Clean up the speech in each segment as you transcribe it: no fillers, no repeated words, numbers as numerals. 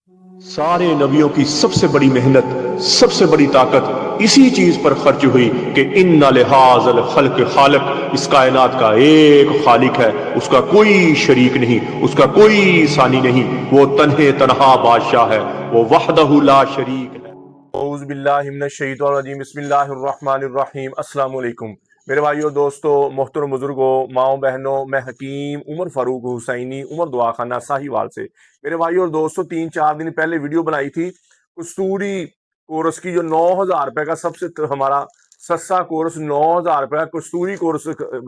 सारे नबियों की सबसे बड़ी मेहनत, सबसे बड़ी ताकत इसी चीज पर खर्च हुई कि इन्ना लिहाजल खल्क खालिक, इस कायनात का एक खालिक है, उसका कोई शरीक नहीं, उसका कोई सानी नहीं, वो तन्हे तन्हा बादशाह है, वो वहदहु ला शरीक है। औज़ु बिल्लाहि मिनश शैतानिर रजीम, बिस्मिल्लाहिर रहमानिर रहीम। अस्सलाम वालेकुम मेरे भाइयों, दोस्तों, मोहतरम बुजुर्गों, माओ बहनों, मैं हकीम उमर फारूक हुसैनी, उमर दुआ खाना साहिवाल से। मेरे भाइयों और दोस्तों, 3-4 दिन पहले वीडियो बनाई थी कस्तूरी कोर्स की, जो 9,000 रुपए का सबसे हमारा सस्ता कोर्स, 9,000 रुपए का कस्तूरी कोर्स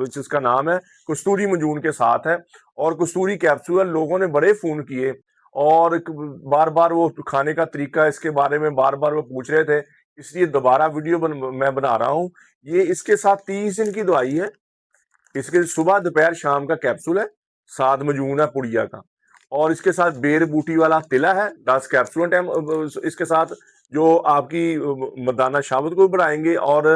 जिसका नाम है कस्तूरी मंजून के साथ है, और कस्तूरी कैप्सूल। लोगों ने बड़े फोन किए और बार बार वो खाने का तरीका इसके बारे में बार बार वो पूछ रहे थे, इसलिए दोबारा वीडियो मैं बना रहा हूँ। ये इसके साथ 30 दिन की दवाई है, इसके सुबह दोपहर शाम का कैप्सूल है, सात मजून है पुड़िया का, और इसके साथ बेर बूटी वाला तिला है, 10 कैप्सूल टाइम इसके साथ, जो आपकी मर्दाना शहावत को भी बढ़ाएंगे और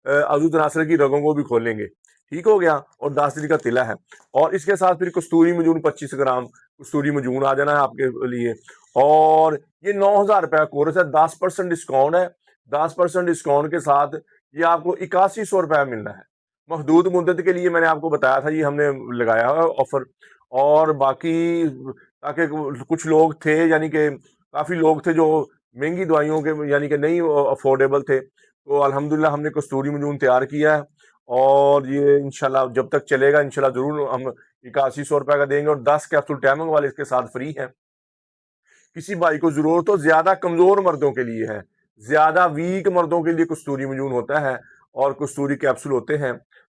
अज़ू तनासर की रगों को भी खोलेंगे। ठीक हो गया, और 10 दिन का तिला है, और इसके साथ फिर कस्तूरी मजून 25 ग्राम कस्तूरी मजून आ जाना है आपके लिए। और ये 9,000 रुपए का कोर्स है, 10% डिस्काउंट है। 10% डिस्काउंट के साथ ये आपको 8100 रुपया मिलना है। महदूद मुद्दत के लिए मैंने आपको बताया था, ये हमने लगाया है ऑफर। और बाकी ताकि कुछ लोग थे, यानी कि काफी लोग थे जो महंगी दवाइयों के यानी कि नहीं अफोर्डेबल थे, तो अल्हम्दुलिल्लाह हमने कस्तूरी मंजून तैयार किया है, और ये इंशाल्लाह जब तक चलेगा इंशाल्लाह जरूर हम 8100 रुपए का देंगे, और 10 कैप्सूल टैमंग वाले इसके साथ फ्री है। किसी भाई को जरूरत हो, ज्यादा कमजोर मर्दों के लिए है, ज्यादा वीक मर्दों के लिए कस्तूरी मंजून होता है और कस्तूरी कैप्सूल होते हैं।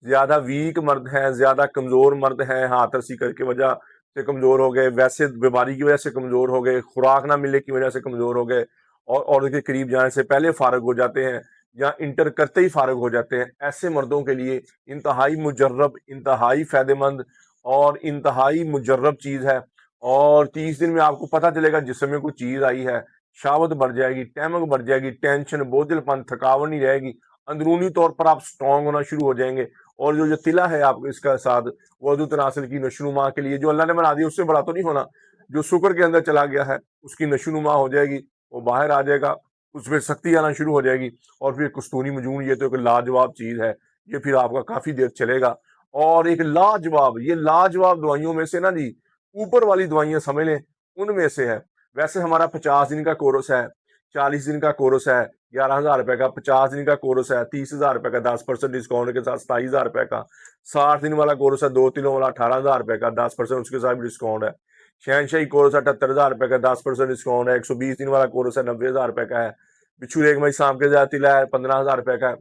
ज्यादा वीक मर्द हैं, ज्यादा कमजोर मर्द हैं, हाथ रसी करके वजह से कमजोर हो गए, वैसे बीमारी की वजह से कमजोर हो गए, खुराक ना मिलने की वजह से कमजोर हो गए, और औरत के करीब जाने से पहले फारग हो जाते हैं या इंटर करते ही फारग हो जाते हैं, ऐसे मर्दों के लिए इंतहाई मुजर्रब, इंतहाई फायदेमंद और इंतहाई मुजर्रब चीज है। और 30 दिन में आपको पता चलेगा जिस्म में कोई चीज आई है, शावत बढ़ जाएगी, टैमक बढ़ जाएगी, टेंशन, बोझलपन, थकावट नहीं रहेगी, अंदरूनी तौर पर आप स्ट्रांग होना शुरू हो जाएंगे। और जो जो तिला है आप इसका साथ, वजू तनासिल की नशोनुमा के लिए, जो अल्लाह ने बना दी उससे बड़ा तो नहीं होना, जो शुक्र के अंदर चला गया है उसकी नशोनुमा हो जाएगी, वो बाहर आ जाएगा, उसमें शक्ति आना शुरू हो जाएगी। और फिर कस्तूरी मजून, ये तो एक लाजवाब चीज है, ये फिर आपका काफी देर चलेगा। और एक लाजवाब, ये लाजवाब दवाइयों में से ना जी, ऊपर वाली दवाइयां समझ लें उनमें से है। वैसे हमारा 50 दिन का कोर्स है, 40 दिन का कोर्स है, 11,000 रुपए का। 50 दिन का कोर्स है 30,000 रुपए का, 10% डिस्काउंट के साथ 27,000 रुपए का। 60 दिन वाला कोर्स है 2 किलो वाला, 18,000 रुपए का, 10% उसके साथ भी डिस्काउंट है। शहनशाही कोर्स है 78,000 रुपए का, 10% डिस्काउंट है। 120 दिन वाला कोर्स है 90,000 रुपए का है। बिच्छू रेग मई शाम के साथ तिला है 15,000 रुपए का है।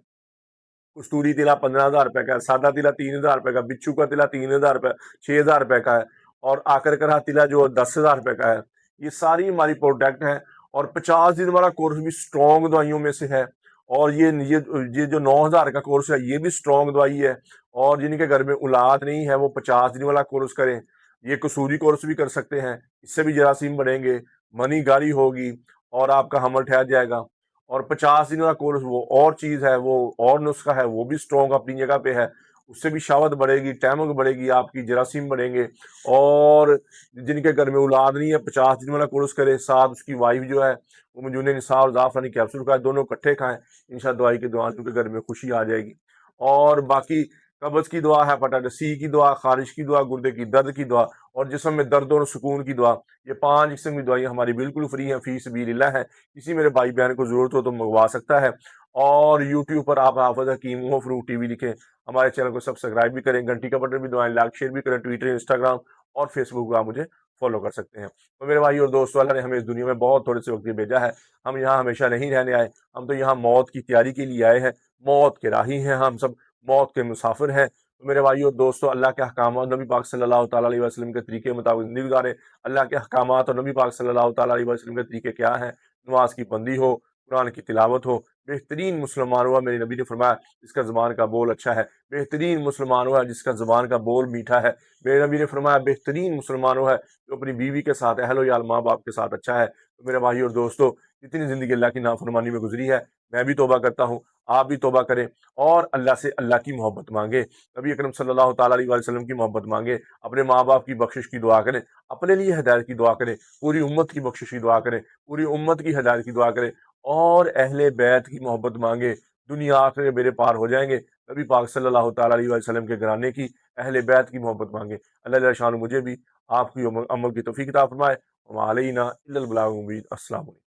कस्तूरी तिला 15,000 रुपए का है। सादा तिला 3,000 रुपए का। बिच्छू का तिला 3,000 रुपए, 6,000 रुपए का है। और आकर करा तिला जो 10,000 रुपए का है। ये सारी हमारी प्रोडक्ट है, और 50 दिन वाला कोर्स भी स्ट्रॉन्ग दवाइयों में से है। और ये जो 9,000 का कोर्स है ये भी स्ट्रॉन्ग दवाई है। और जिनके घर में औलाद नहीं है वो 50 दिन वाला कोर्स करें, ये कसूरी कोर्स भी कर सकते हैं, इससे भी जरासीम बढ़ेंगे, मनी गारी होगी, और आपका हमल ठहर जाएगा। और 50 दिन का कोर्स वो और चीज है, वो और नुस्खा है, वो भी स्ट्रॉन्ग अपनी जगह पे है, उससे भी शावत बढ़ेगी, टैमक बढ़ेगी, आपकी जरासीम बढ़ेंगे। और जिनके घर में औलाद नहीं है 50 दिन वाला कोर्स करे, साथ उसकी वाइफ जो है वो मंजून निसा और जाफरानी कैप्सूल खाए, दोनों इकट्ठे खाएं, इंशाल्लाह दवाई की दुआ उनके घर में खुशी आ जाएगी। और बाकी कब्ज की दुआ, हेपेटाइटिस सी की दुआ, खारिश की दुआ, गुर्दे की दर्द की दुआ, और जिस्म में दर्द और सुकून की दुआ, ये 5 किस्म की दवाइयाँ हमारी बिल्कुल फ्री हैं, फी सबीलिल्लाह है। किसी मेरे भाई बहन को जरूरत हो तो मंगवा सकता है। और यूट्यूब पर आप हाफिज हकीम उमर फारूक टीवी लिखें, हमारे चैनल को सब्सक्राइब भी करें, घंटी का बटन भी दबाएं, लाइक शेयर भी करें, ट्विटर, इंस्टाग्राम और फेसबुक पर आप मुझे फॉलो कर सकते हैं। तो मेरे भाई और दोस्तों, अल्लाह ने हमें इस दुनिया में बहुत थोड़े से वक्त भेजा है, हम यहाँ हमेशा नहीं रहने आए, हम तो यहाँ मौत की तैयारी के लिए आए हैं, मौत के राही हैं, हम सब मौत के मुसाफिर हैं। तो मेरे भाई और दोस्तों, अल्लाह के अहकाम, नबी पाक सल्लल्लाहु ताला अलैहि वसल्लम के तरीके के मुताबिक जिंदगी गुजारें। अल्लाह के अहकाम और नबी पाक सल्लल्लाहु ताला अलैहि वसल्लम के तरीके क्या हैं? नमाज की बंदी हो, कुरान की तिलावत हो, بہترین مسلمان ہوا، میرے نبی نے فرمایا جس کا زبان کا بول اچھا ہے، بہترین مسلمان ہوا جس کا زبان کا بول میٹھا ہے، میرے نبی نے فرمایا بہترین مسلمان ہوا ہے جو اپنی بیوی کے ساتھ، اہل و عیال ماں باپ کے ساتھ اچھا ہے۔ تو میرے بھائی اور دوستو، جتنی زندگی اللہ کی نافرمانی میں گزری ہے، میں بھی توبہ کرتا ہوں، آپ بھی توبہ کریں اور اللہ سے اللہ کی محبت مانگے، نبی اکرم صلی اللہ تعالیٰ علیہ وسلم کی محبت مانگے، اپنے ماں باپ کی بخشش کی دعا کریں، اپنے لیے ہدایت کی دعا کریں، پوری امت کی بخشش کی دعا کریں، پوری امت کی ہدایت کی دعا کریں اور اہل بیت کی محبت مانگے، دنیا آخر میرے پار ہو جائیں گے۔ نبی پاک صلی اللہ تعالیٰ علیہ وسلم کے گھرانے کی، اہل بیت کی محبت مانگے۔ اللہ جل شانہ مجھے بھی آپ کی عمل کی توفیق عطا فرمائے۔ وما علینا الا البلاغ المبین۔ السلام علیکم۔